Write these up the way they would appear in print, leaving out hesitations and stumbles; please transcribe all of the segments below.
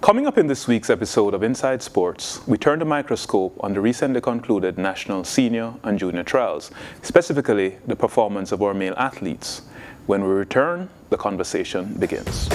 Coming up in this week's episode of Inside Sports, we turn the microscope on the recently concluded national senior and junior trials, specifically the performance of our male athletes. When we return, the conversation begins.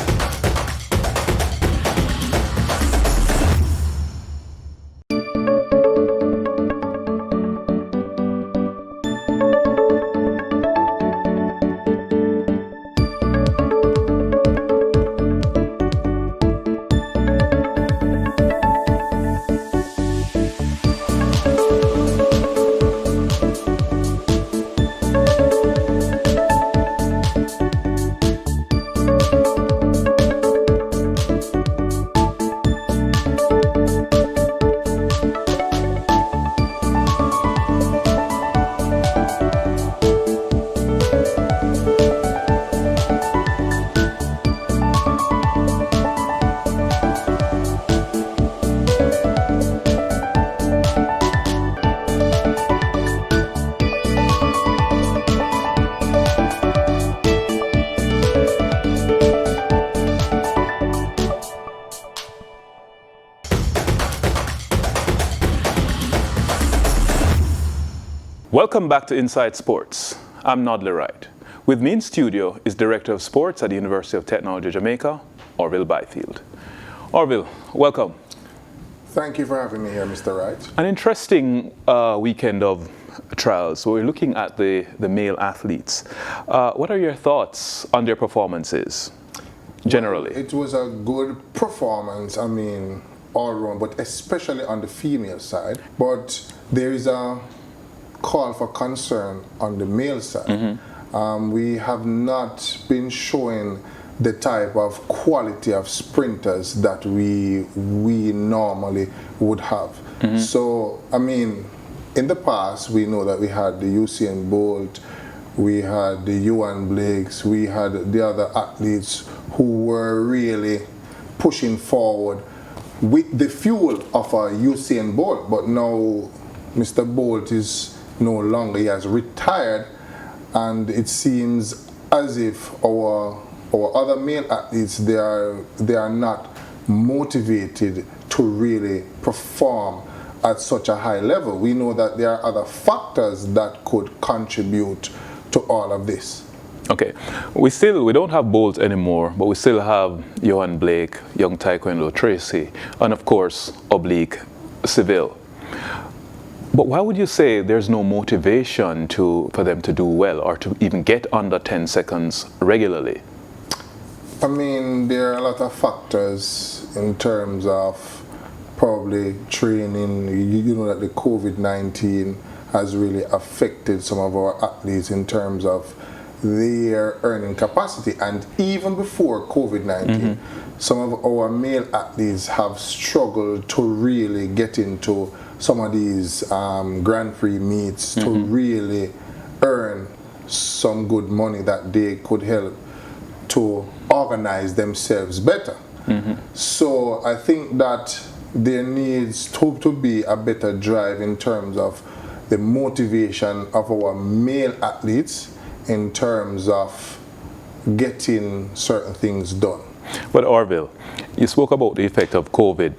Welcome back to Inside Sports. I'm Nodley Wright. With me in studio is Director of Sports at the University of Technology, Jamaica, Orville Byfield. Orville, welcome. Thank you for having me here, Mr. Wright. An interesting weekend of trials. So we're looking at the male athletes. What are your thoughts on their performances, generally? Well, it was a good performance, all around, but especially on the female side. But there is a call for concern on the male side. Mm-hmm. We have not been showing the type of quality of sprinters that we normally would have. Mm-hmm. So, in the past, we know that we had the Usain Bolt, we had the Ewan Blakes, we had the other athletes who were really pushing forward with the fuel of a Usain Bolt. But now, Mr. Bolt is no longer, he has retired, and it seems as if our other male athletes, they are not motivated to really perform at such a high level. We know that there are other factors that could contribute to all of this. Okay, we don't have Bolt anymore, but we still have Johan Blake, young Taekwondo Tracy, and of course Oblique Seville. But why would you say there's no motivation for them to do well or to even get under 10 seconds regularly? There are a lot of factors in terms of probably training. You know that the COVID-19 has really affected some of our athletes in terms of their earning capacity. And even before COVID-19, mm-hmm. some of our male athletes have struggled to really get into some of these Grand Prix meets, mm-hmm. to really earn some good money that they could help to organize themselves better. Mm-hmm. So I think that there needs to be a better drive in terms of the motivation of our male athletes in terms of getting certain things done. But Orville, you spoke about the effect of COVID.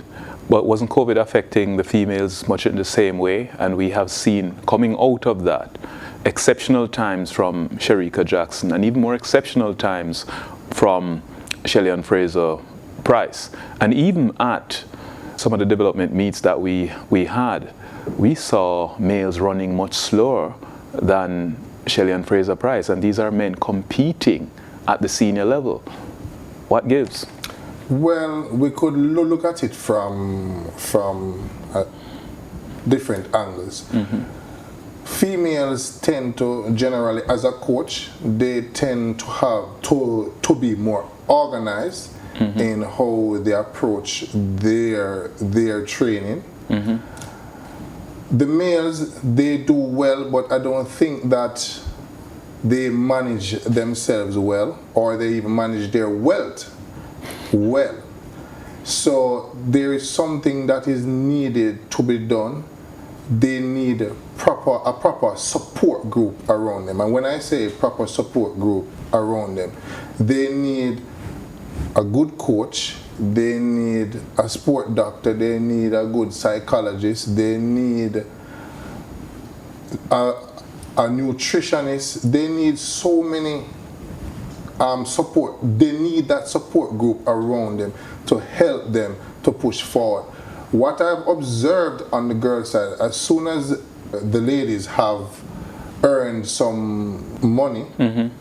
But wasn't COVID affecting the females much in the same way? And we have seen coming out of that exceptional times from Shericka Jackson and even more exceptional times from Shelly-Ann Fraser-Pryce. And even at some of the development meets that we had, we saw males running much slower than Shelly-Ann Fraser-Pryce. And these are men competing at the senior level. What gives? Well, we could look at it from different angles. Mm-hmm. Females tend to generally, as a coach, they tend to have to be more organized, mm-hmm. in how they approach their training. Mm-hmm. The males, they do well, but I don't think that they manage themselves well, or they even manage their wealth well. So there is something that is needed to be done. They need a proper support group around them. And when I say proper support group around them, they need a good coach, they need a sport doctor, they need a good psychologist, they need a nutritionist, they need so many support. They need that support group around them to help them to push forward. What I've observed on the girls' side, as soon as the ladies have earned some money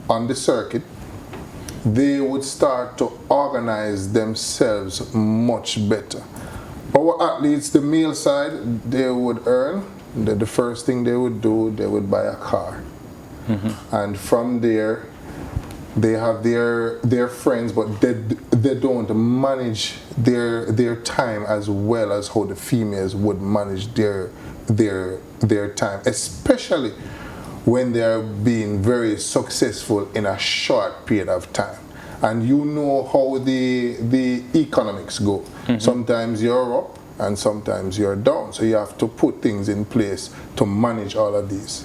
on the circuit, they would start to organize themselves much better. Our athletes, the male side, they would earn. The first thing they would do, they would buy a car. And from there, they have their friends, but they don't manage their time as well as how the females would manage their time, especially when they're being very successful in a short period of time. And you know how the economics go. Sometimes you're up and sometimes you're down. So you have to put things in place to manage all of these.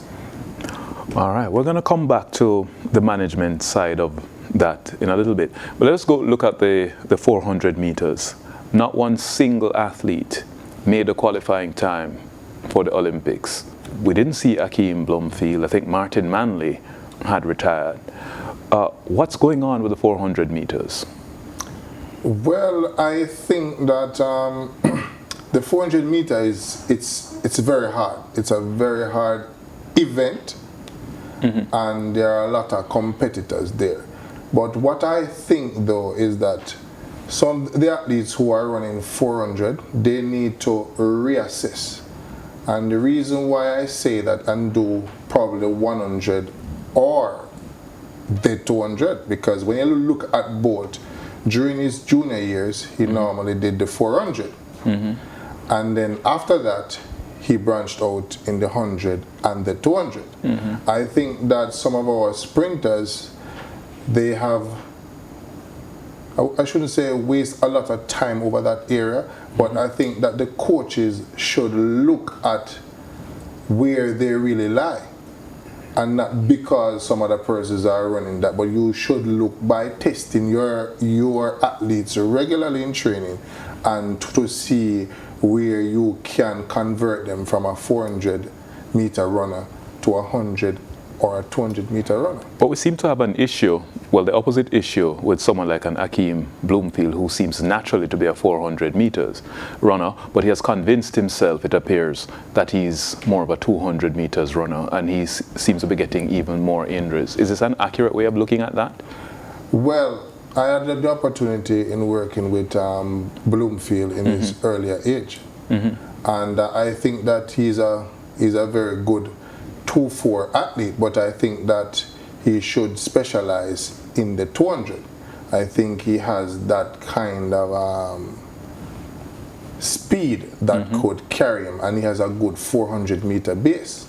All right, we're going to come back to the management side of that in a little bit. But let's go look at the 400 meters. Not one single athlete made the qualifying time for the Olympics. We didn't see Akeem Bloomfield. I think Martin Manley had retired. What's going on with the 400 meters? Well, I think that the 400 meters, it's very hard. It's a very hard event, and there are a lot of competitors there. But what I think though is that the athletes who are running 400, they need to reassess. And the reason why I say that and do probably 100 or the 200, because when you look at Bolt, during his junior years, he normally did the 400. And then after that, he branched out in the 100 and the 200. I think that some of our sprinters, they have, I shouldn't say waste a lot of time over that area, but I think that the coaches should look at where they really lie. And not because some other persons are running that, but you should look by testing your athletes regularly in training and to see where you can convert them from a 400 meter runner to a 100 or a 200 meter runner. But we seem to have an issue, well, the opposite issue with someone like an Akeem Bloomfield, who seems naturally to be a 400 meters runner, but he has convinced himself, it appears, that he's more of a 200 meters runner, and he seems to be getting even more injuries. Is this an accurate way of looking at that? Well, I had the opportunity in working with Bloomfield in his earlier age, and I think that he's a very good 2-4 athlete, but I think that he should specialize in the 200. I think he has that kind of speed that could carry him, and he has a good 400 meter base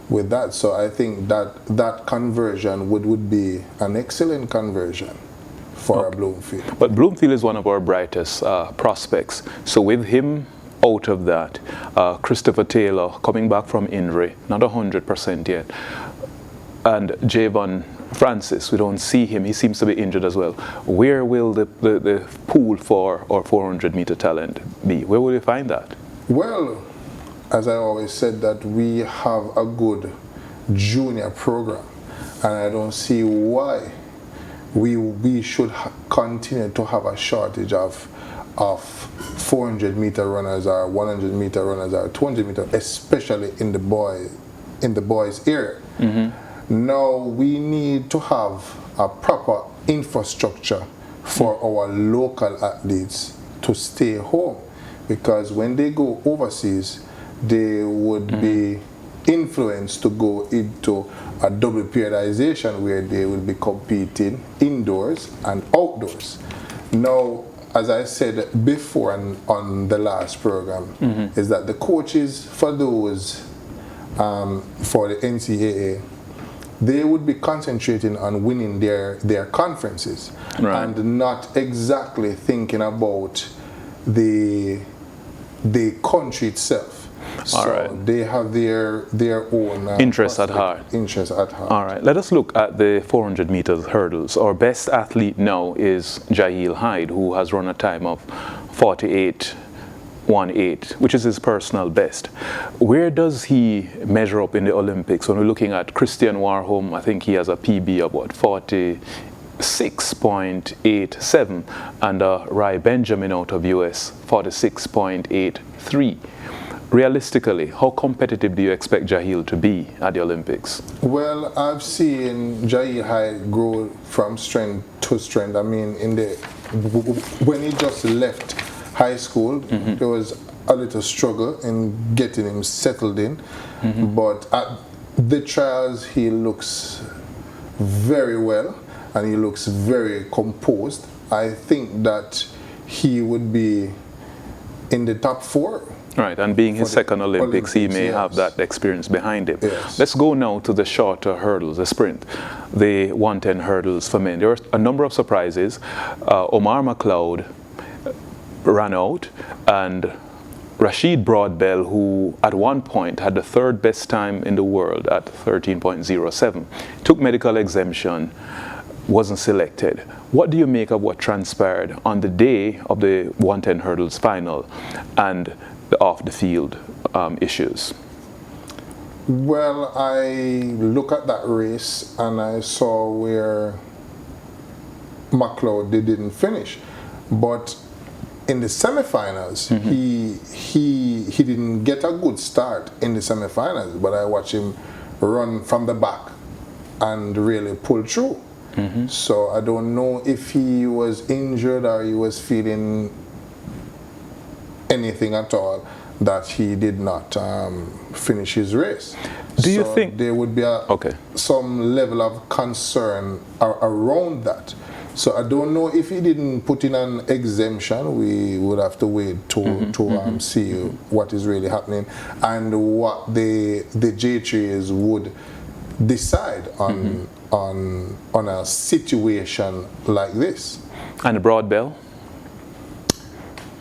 with that. So I think that conversion would be an excellent conversion for a Bloomfield. But Bloomfield is one of our brightest prospects. So with him out of that, Christopher Taylor coming back from injury, not 100% yet, and Javon Francis, we don't see him, he seems to be injured as well. Where will the pool for our 400 meter talent be? Where will we find that? Well, as I always said, that we have a good junior program, and I don't see why we should continue to have a shortage of 400 meter runners or 100 meter runners or 200 meter, especially in the boys area. Now we need to have a proper infrastructure for our local athletes to stay home, because when they go overseas, they would be influenced to go into a double periodization where they will be competing indoors and outdoors. Now, as I said before on the last program, is that the coaches for those, for the NCAA, they would be concentrating on winning their conferences, and not exactly thinking about the country itself. So they have their own interests at heart. Interests at heart. All right, let us look at the 400 meters hurdles. Our best athlete now is Jaheel Hyde, who has run a time of 48.18, which is his personal best. Where does he measure up in the Olympics? When we're looking at Christian Warholm, I think he has a PB of what, 46.87, and Rai Benjamin out of US, 46.83. Realistically, how competitive do you expect Jaheel to be at the Olympics? Well, I've seen Jaheel Hyde grow from strength to strength. I mean, when he just left high school, there was a little struggle in getting him settled in. But at the trials, he looks very well and he looks very composed. I think that he would be in the top 4. Right, and being his second Olympics, he may have that experience behind him. Yes. Let's go now to the shorter hurdles, the sprint, the 110 hurdles for men. There were a number of surprises. Omar McLeod ran out, and Rashid Broadbell, who at one point had the 3rd best time in the world at 13.07, took medical exemption, wasn't selected. What do you make of what transpired on the day of the 110 hurdles final and the off-the-field issues? Well, I look at that race and I saw where McLeod didn't finish, but in the semifinals, he didn't get a good start in the semifinals, but I watched him run from the back and really pull through. So I don't know if he was injured or he was feeling anything at all, that he did not finish his race. Do you think there would be some level of concern around that? So I don't know if he didn't put in an exemption. We would have to wait to see what is really happening and what the J3s would decide on a situation like this. And the Broadbell?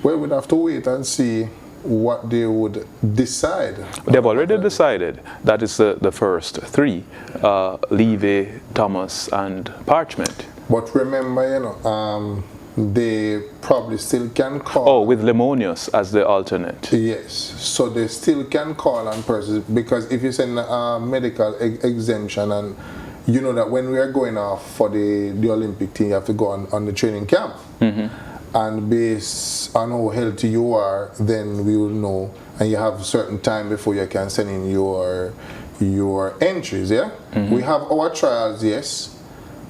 Well, we'd have to wait and see what they would decide. They've already decided. That is the first 3, Levy, Thomas, and Parchment. But remember, they probably still can call. Oh, with Lemonius as the alternate. Yes, so they still can call on persons, because if you send a medical exemption, and you know that when we are going off for the Olympic team, you have to go on the training camp. And based on how healthy you are, then we will know, and you have a certain time before you can send in your entries, yeah? We have our trials, yes,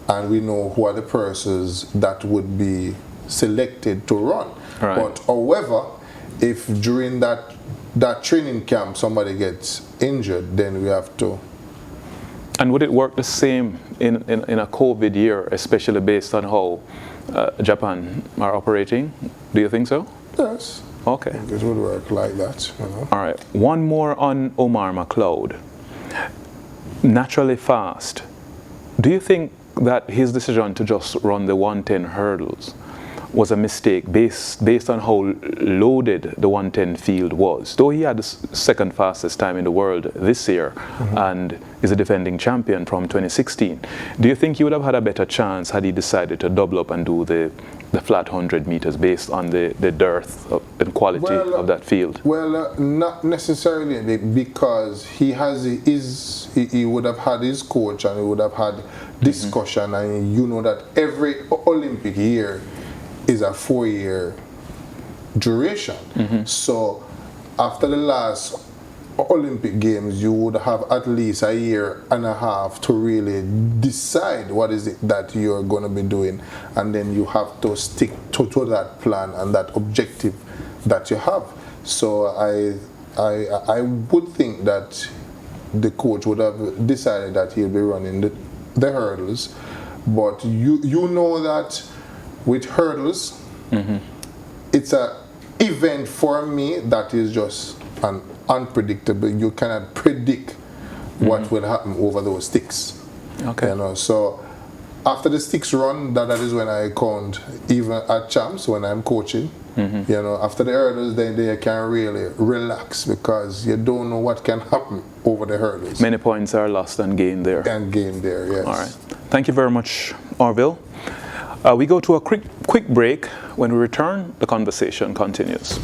and we know who are the persons that would be selected to run. Right. But however, if during that training camp somebody gets injured, then we have to. And would it work the same in a COVID year, especially based on how Japan are operating? Do you think so? Yes. Okay. I think it would work like that. All right. One more on Omar McLeod. Naturally fast. Do you think that his decision to just run the 110 hurdles was a mistake based on how loaded the 110 field was? Though he had the 2nd fastest time in the world this year and is a defending champion from 2016. Do you think he would have had a better chance had he decided to double up and do the flat 100 meters based on the dearth and quality of that field? Well, not necessarily, because he would have had his coach and he would have had discussion, and you know that every Olympic year is a 4-year duration. So after the last Olympic Games, you would have at least a year and a half to really decide what is it that you're going to be doing, and then you have to stick to that plan and that objective that you have. So I would think that the coach would have decided that he'll be running the hurdles, but you know that with hurdles, it's an event for me that is just an unpredictable. You cannot predict what will happen over those sticks. Okay. You know, so after the sticks run, that is when I count, even at champs when I'm coaching, You know, after the hurdles, then they can really relax because you don't know what can happen over the hurdles. Many points are lost and gained there. And gained there, yes. All right. Thank you very much, Orville. We go to a quick break. When we return, the conversation continues.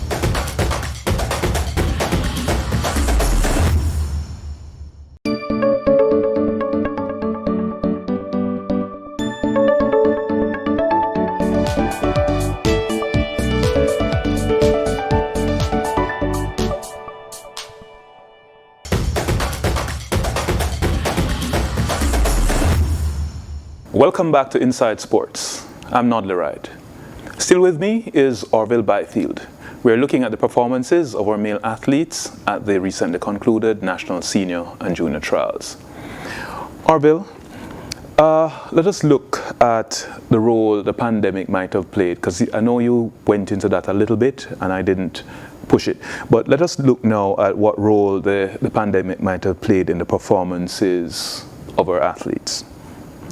Welcome back to Inside Sports. I'm Nodley Wright. Still with me is Orville Byfield. We're looking at the performances of our male athletes at the recently concluded National Senior and Junior Trials. Orville, let us look at the role the pandemic might have played, because I know you went into that a little bit and I didn't push it. But let us look now at what role the pandemic might have played in the performances of our athletes.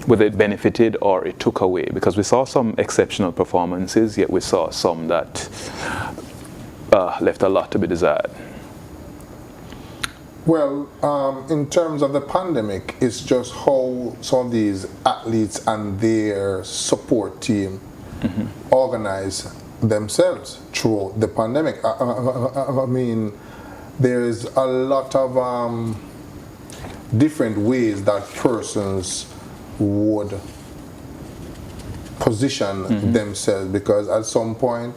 Whether it benefited or it took away, because we saw some exceptional performances, yet we saw some that left a lot to be desired. Well, in terms of the pandemic, it's just how some of these athletes and their support team organize themselves throughout the pandemic. I mean, there's a lot of different ways that persons would position themselves, because at some point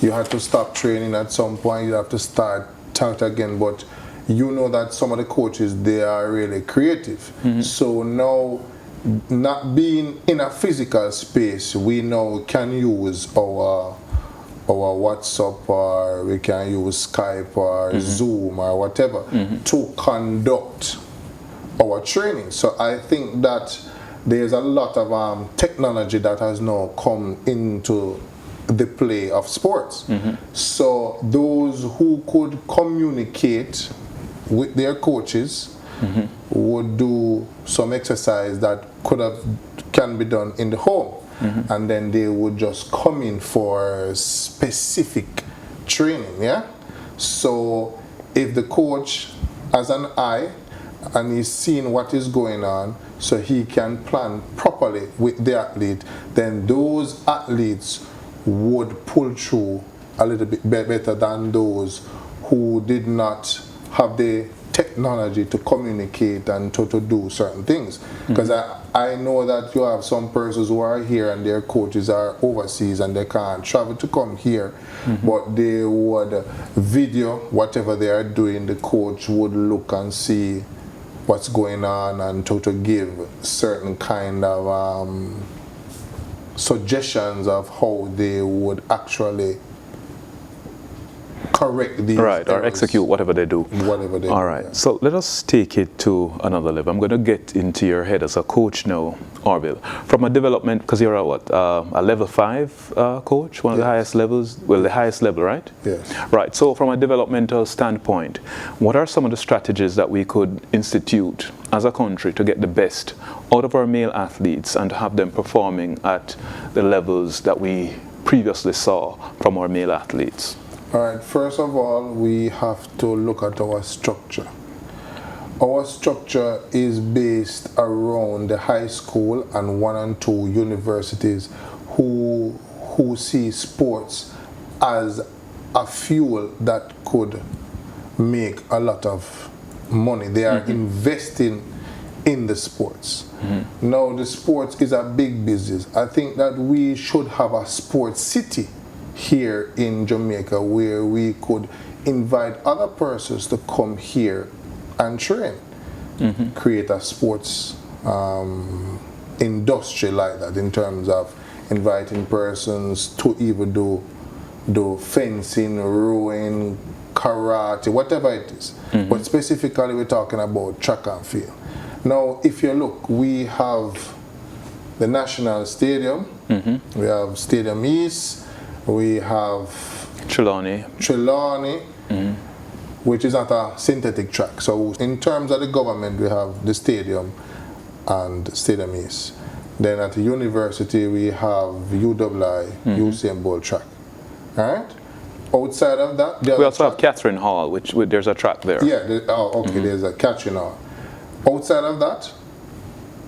you had to stop training, at some point you have to start out again, but you know that some of the coaches, they are really creative. So now, not being in a physical space, we now can use our WhatsApp, or we can use Skype or Zoom or whatever to conduct our training. So I think that there's a lot of technology that has now come into the play of sports. So those who could communicate with their coaches would do some exercise that can be done in the home, and then they would just come in for specific training. So if the coach has an eye and he's seeing what is going on, so he can plan properly with the athlete, then those athletes would pull through a little bit better than those who did not have the technology to communicate and to do certain things. Because I know that you have some persons who are here and their coaches are overseas and they can't travel to come here, but they would video whatever they are doing. The coach would look and see what's going on and to give certain kind of suggestions of how they would actually correct these errors, or execute whatever they do. All right. So let us take it to another level. I'm going to get into your head as a coach now, Orville. From a development, because you're a level 5 coach, one of the highest levels, well, the highest level, right? Yes. Right. So from a developmental standpoint, what are some of the strategies that we could institute as a country to get the best out of our male athletes and to have them performing at the levels that we previously saw from our male athletes? All right, first of all, we have to look at our structure. Our structure is based around the high school and 1 and 2 universities who see sports as a fuel that could make a lot of money. They are investing in the sports. Now, the sports is a big business. I think that we should have a sports city here in Jamaica where we could invite other persons to come here and train. Create a sports industry like that, in terms of inviting persons to even do fencing, rowing, karate, whatever it is. But specifically we're talking about track and field. Now, if you look, we have the National Stadium, we have Stadium East, we have Trelawney, which is not a synthetic track. So in terms of the government, we have the stadium and Stadium East. Then at the university, we have UWI, Usain Bolt track. right? Outside of that, We also have Catherine Hall, which there's a track there. Yeah, there's a Catherine Hall. Outside of that,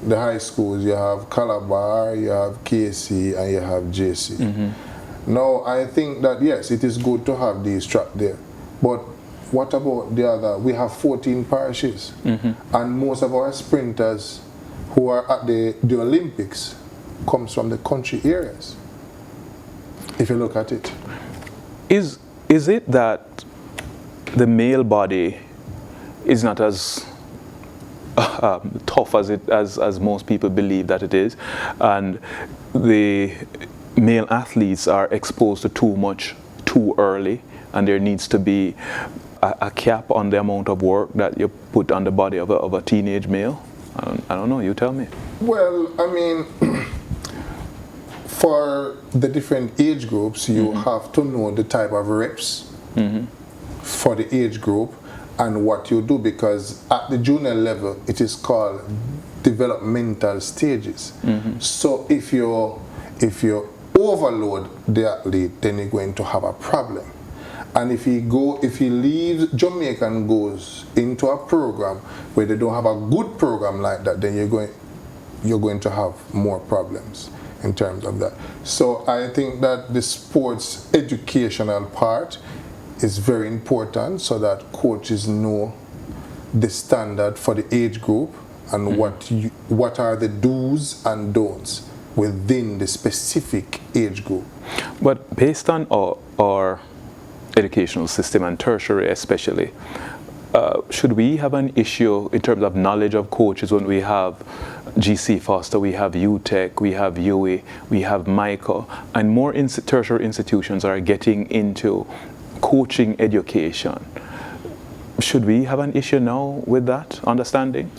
the high schools, you have Calabar, you have KC, and you have JC. Now, I think that, yes, it is good to have these tracks there. But what about the other? We have 14 parishes. And most of our sprinters who are at the Olympics comes from the country areas, if you look at it. Is it that the male body is not as tough as most people believe that it is, and the male athletes are exposed to too much too early, and there needs to be a cap on the amount of work that you put on the body of a teenage male? I don't know, you tell me. Well, I mean, for the different age groups, you have to know the type of reps for the age group and what you do, because at the junior level, it is called developmental stages. So if you overload the athlete, then you're going to have a problem. And if he leaves Jamaica and goes into a program where they don't have a good program like that, then you're going to have more problems in terms of that. So I think that the sports educational part is very important, so that coaches know the standard for the age group and what are the do's and don'ts within the specific age group. But based on our educational system, and tertiary especially, should we have an issue in terms of knowledge of coaches when we have GC Foster, we have UTech, we have UE, we have MICA, and more tertiary institutions are getting into coaching education? Should we have an issue now with that understanding?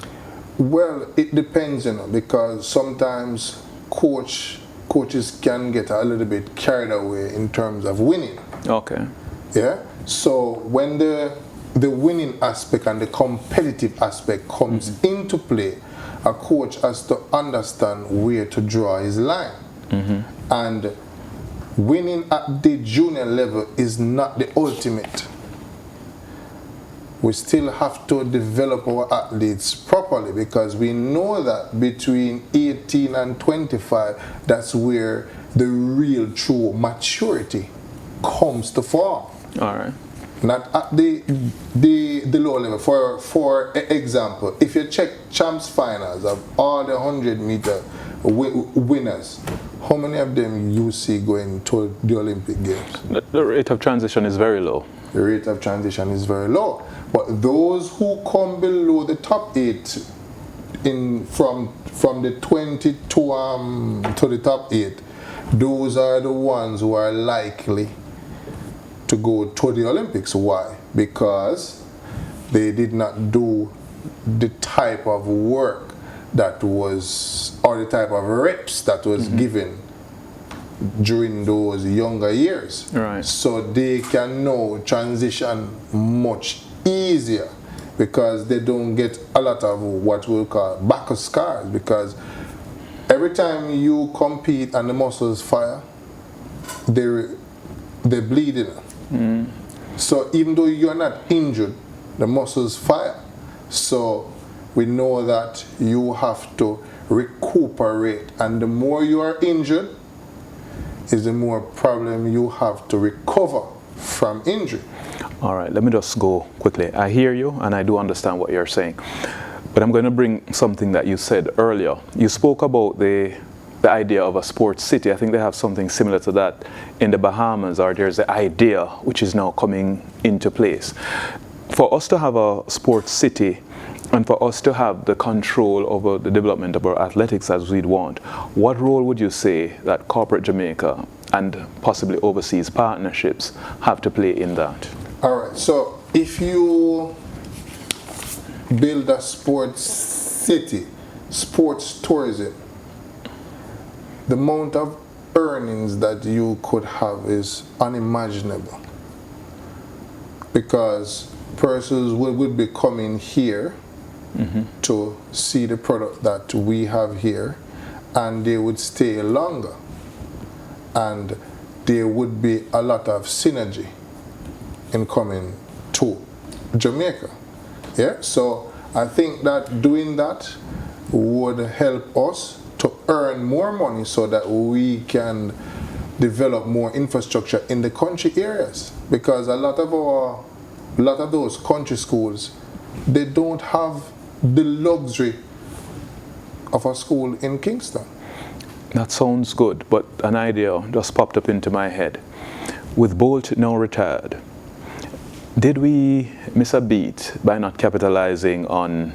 Well, it depends, because sometimes coaches can get a little bit carried away in terms of winning. Okay. Yeah. So when the winning aspect and the competitive aspect comes into play, a coach has to understand where to draw his line. And winning at the junior level is not the ultimate. We still have to develop our athletes properly, because we know that between 18 and 25, that's where the real true maturity comes to form. All right. Not at the lower level. For example, if you check champs finals of all the 100-meter winners, how many of them you see going to the Olympic Games? The rate of transition is very low. The rate of transition is very low. But those who come below the top 8 from the 20 to the top 8, those are the ones who are likely to go to the Olympics. Why? Because they did not do the type of work that was, or the type of reps that was given during those younger years. Right. So they can now transition much easier, because they don't get a lot of what we'll call back scars, because every time you compete and the muscles fire, they're bleeding. So even though you're not injured, the muscles fire. So we know that you have to recuperate, and the more you are injured is the more problem you have to recover from injury. All right, let me just go quickly. I hear you and I do understand what you're saying, but I'm going to bring something that you said earlier. You spoke about the idea of a sports city. I think they have something similar to that in the Bahamas, or there's the idea which is now coming into place. For us to have a sports city and for us to have the control over the development of our athletics as we'd want, what role would you say that corporate Jamaica and possibly overseas partnerships have to play in that? All right, so if you build a sports city, sports tourism, the amount of earnings that you could have is unimaginable, because persons would be coming here to see the product that we have here, and they would stay longer. And there would be a lot of synergy in coming to Jamaica. Yeah, so I think that doing that would help us to earn more money so that we can develop more infrastructure in the country areas, because a lot of those country schools, they don't have the luxury of a school in Kingston. That sounds good, but an idea just popped up into my head. With Bolt now retired, did we miss a beat by not capitalizing on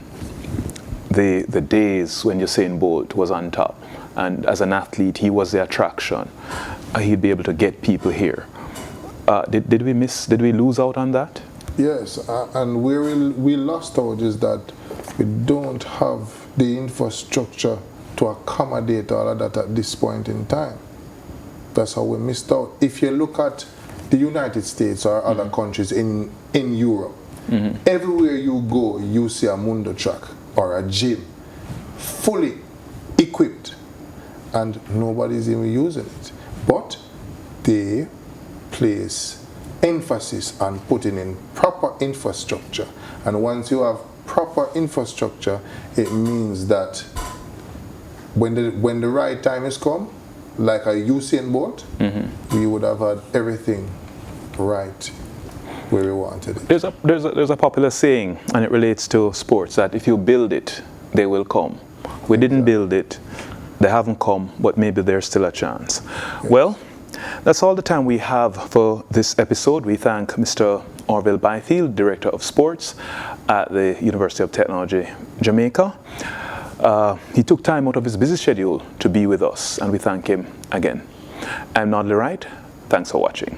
the days when Usain Bolt was on top, and as an athlete he was the attraction? He'd be able to get people here. Did we lose out on that? Yes, and where we lost out is that we don't have the infrastructure to accommodate all of that at this point in time. That's how we missed out. If you look at the United States or other countries in Europe, everywhere you go, you see a Mundo track or a gym fully equipped, and nobody's even using it. But they place emphasis on putting in proper infrastructure, and once you have proper infrastructure, it means that when the right time is come, like a Usain Bolt, we would have had everything right where we wanted it. There's a popular saying, and it relates to sports, that if you build it, they will come. We didn't build it, they haven't come, but maybe there's still a chance. Yes. Well, that's all the time we have for this episode. We thank Mr. Orville Byfield, Director of Sports at the University of Technology, Jamaica. He took time out of his busy schedule to be with us, and we thank him again. I'm Nodley Wright. Thanks for watching.